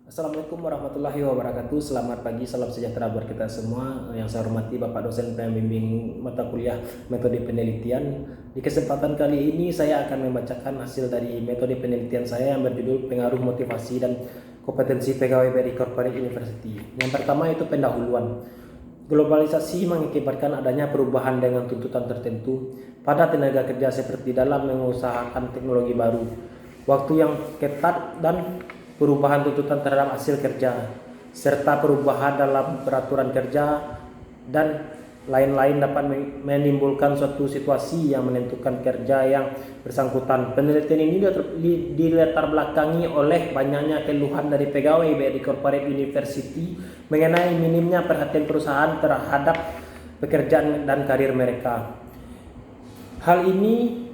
Assalamualaikum warahmatullahi wabarakatuh. Selamat pagi, salam sejahtera buat kita semua. Yang saya hormati Bapak dosen pembimbing mata kuliah metode penelitian. Di kesempatan kali ini saya akan membacakan hasil dari metode penelitian saya yang berjudul pengaruh motivasi dan kompetensi pegawai BRI Corporate University. Yang pertama itu pendahuluan. Globalisasi mengakibatkan adanya perubahan dengan tuntutan tertentu pada tenaga kerja seperti dalam mengusahakan teknologi baru, waktu yang ketat dan perubahan tuntutan terhadap hasil kerja, serta perubahan dalam peraturan kerja dan lain-lain dapat menimbulkan suatu situasi yang menentukan kerja yang bersangkutan. Penelitian ini dilatar belakangi oleh banyaknya keluhan dari pegawai BRI Corporate University mengenai minimnya perhatian perusahaan terhadap pekerjaan dan karir mereka. Hal ini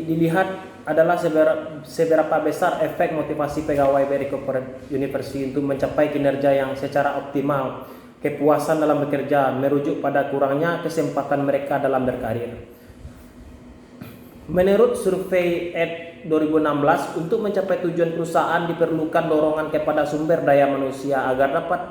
dilihat adalah seberapa besar efek motivasi pegawai BRI Corporate University untuk mencapai kinerja yang secara optimal. Kepuasan dalam bekerja merujuk pada kurangnya kesempatan mereka dalam berkarir. Menurut survei ED 2016, untuk mencapai tujuan perusahaan diperlukan dorongan kepada sumber daya manusia agar dapat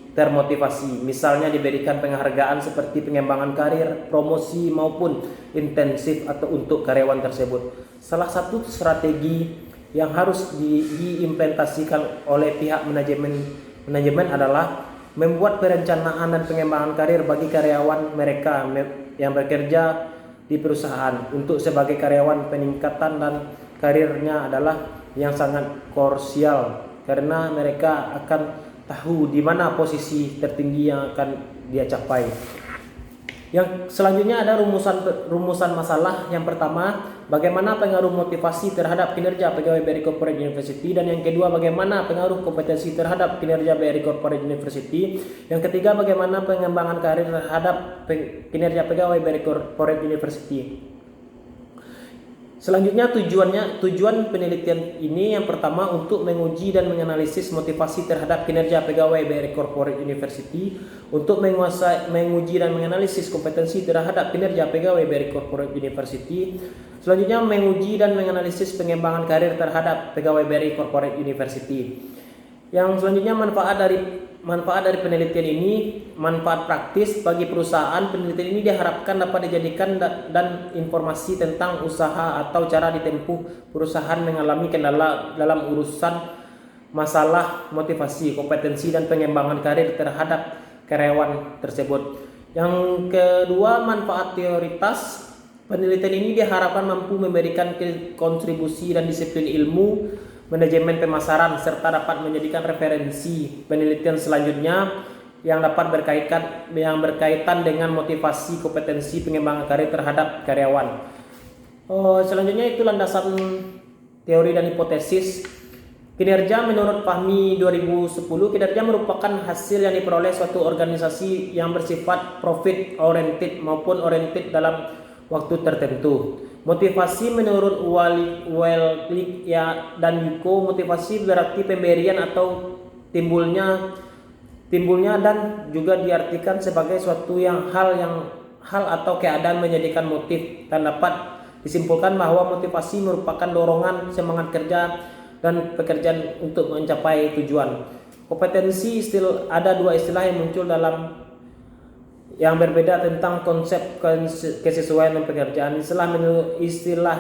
termotivasi, misalnya diberikan penghargaan seperti pengembangan karir, promosi maupun intensif atau untuk karyawan tersebut. Salah satu strategi yang harus diimplementasikan oleh pihak manajemen adalah membuat perencanaan dan pengembangan karir bagi karyawan mereka yang bekerja di perusahaan. Untuk sebagai karyawan, peningkatan dan karirnya adalah yang sangat krusial karena mereka akan tahu di mana posisi tertinggi yang akan dia capai. Yang selanjutnya ada rumusan masalah. Yang pertama, bagaimana pengaruh motivasi terhadap kinerja pegawai BRI Corporate University, dan yang kedua, bagaimana pengaruh kompetensi terhadap kinerja BRI Corporate University. Yang ketiga, bagaimana pengembangan karir terhadap kinerja pegawai BRI Corporate University. Selanjutnya tujuan penelitian ini yang pertama untuk menguji dan menganalisis motivasi terhadap kinerja pegawai BRI Corporate University, untuk menguji dan menganalisis kompetensi terhadap kinerja pegawai BRI Corporate University. Selanjutnya menguji dan menganalisis pengembangan karir terhadap pegawai BRI Corporate University. Yang selanjutnya manfaat dari penelitian ini, manfaat praktis bagi perusahaan. Penelitian ini diharapkan dapat dijadikan dan informasi tentang usaha atau cara ditempuh perusahaan mengalami kendala dalam urusan masalah motivasi, kompetensi dan pengembangan karir terhadap karyawan tersebut. Yang kedua, manfaat teoritas. Penelitian ini diharapkan mampu memberikan kontribusi dan disiplin ilmu manajemen pemasaran serta dapat menjadikan referensi penelitian selanjutnya yang dapat berkaitan dengan motivasi, kompetensi, pengembangan karir terhadap karyawan. Selanjutnya itu landasan teori dan hipotesis. Kinerja menurut Fahmi 2010, kinerja merupakan hasil yang diperoleh suatu organisasi yang bersifat profit oriented maupun oriented dalam waktu tertentu. Motivasi menurut Wellclick dan Yuko, motivasi berarti pemberian atau timbulnya dan juga diartikan sebagai suatu hal atau keadaan menjadikan motif, dan dapat disimpulkan bahwa motivasi merupakan dorongan semangat kerja dan pekerjaan untuk mencapai tujuan. Kompetensi, ada dua istilah yang muncul yang berbeda tentang konsep kesesuaian dan pekerjaan. Istilah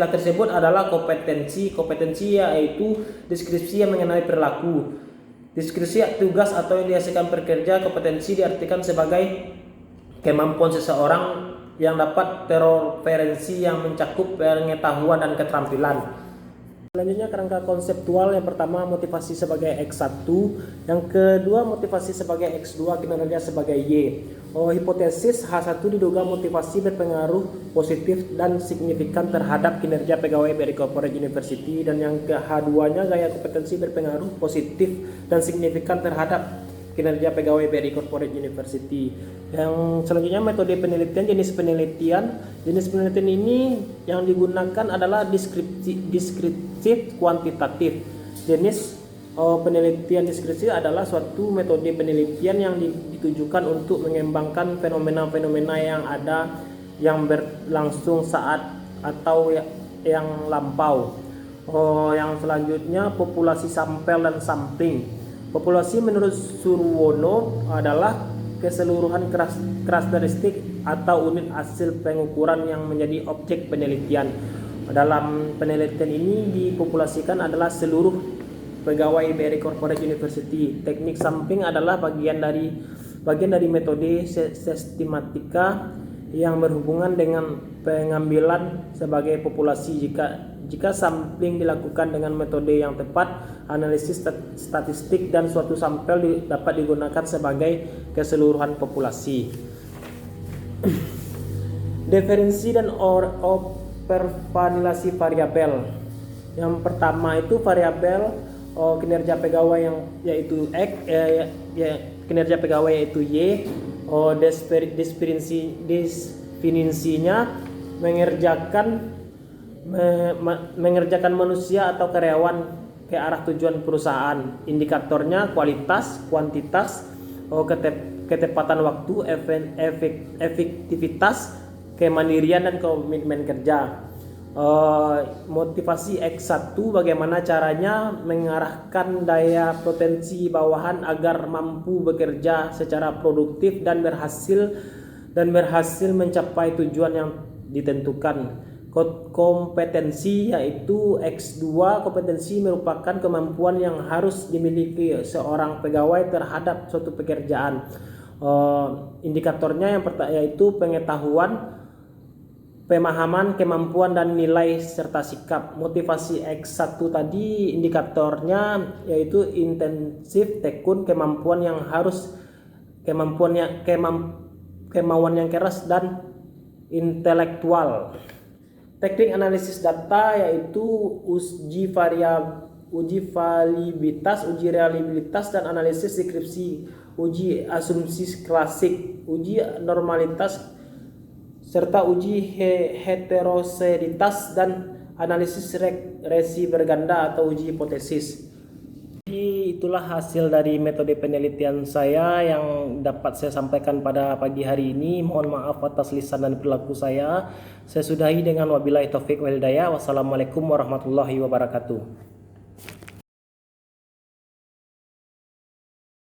tersebut adalah kompetensi. Kompetensi yaitu deskripsi yang mengenai perilaku, deskripsi tugas atau yang dihasilkan pekerja. Kompetensi diartikan sebagai kemampuan seseorang yang dapat terreferensi yang mencakup pengetahuan dan keterampilan. Selanjutnya kerangka konseptual. Yang pertama, motivasi sebagai X1, yang kedua motivasi sebagai X2, kinerja sebagai Y. Hipotesis H1 diduga motivasi berpengaruh positif dan signifikan terhadap kinerja pegawai BRI Corporate University, dan yang ke H2-nya gaya kompetensi berpengaruh positif dan signifikan terhadap kinerja pegawai BRI Corporate University. Yang selanjutnya metode penelitian. Jenis penelitian ini yang digunakan adalah deskriptif kuantitatif. Jenis penelitian deskriptif adalah suatu metode penelitian yang ditujukan untuk mengembangkan fenomena-fenomena yang ada, yang berlangsung saat atau yang lampau. Yang selanjutnya populasi sampel dan sampling. Populasi menurut Surwono adalah keseluruhan karakteristik atau unit hasil pengukuran yang menjadi objek penelitian. Dalam penelitian ini dipopulasikan adalah seluruh pegawai BRI Corporate University. Teknik sampling adalah bagian dari metode sistematika yang berhubungan dengan pengambilan sebagai populasi. Jika sampling dilakukan dengan metode yang tepat, analisis statistik dan suatu sampel dapat digunakan sebagai keseluruhan populasi. Diferensi dan overvalidasi variabel. Yang pertama itu variabel kinerja pegawai yang yaitu X, kinerja pegawai yaitu Y. Definisinya mengerjakan manusia atau karyawan ke arah tujuan perusahaan. Indikatornya kualitas, kuantitas, ketepatan waktu, efektivitas, kemandirian dan komitmen kerja. Motivasi X1, bagaimana caranya mengarahkan daya potensi bawahan agar mampu bekerja secara produktif dan berhasil mencapai tujuan yang ditentukan. Kompetensi yaitu X2, kompetensi merupakan kemampuan yang harus dimiliki seorang pegawai terhadap suatu pekerjaan. Indikatornya yang pertama yaitu pengetahuan, pemahaman, kemampuan dan nilai serta sikap. Motivasi X1 tadi indikatornya yaitu intensif, tekun, kemauan yang keras dan intelektual. Teknik analisis data yaitu uji validitas, uji reliabilitas dan analisis deskripsi, uji asumsi klasik, uji normalitas serta uji heteroseditas dan analisis regresi berganda atau uji hipotesis. Jadi itulah hasil dari metode penelitian saya yang dapat saya sampaikan pada pagi hari ini. Mohon maaf atas lisan dan perilaku saya. Saya sudahi dengan wabillahi taufik wal hidayah. Wassalamualaikum warahmatullahi wabarakatuh.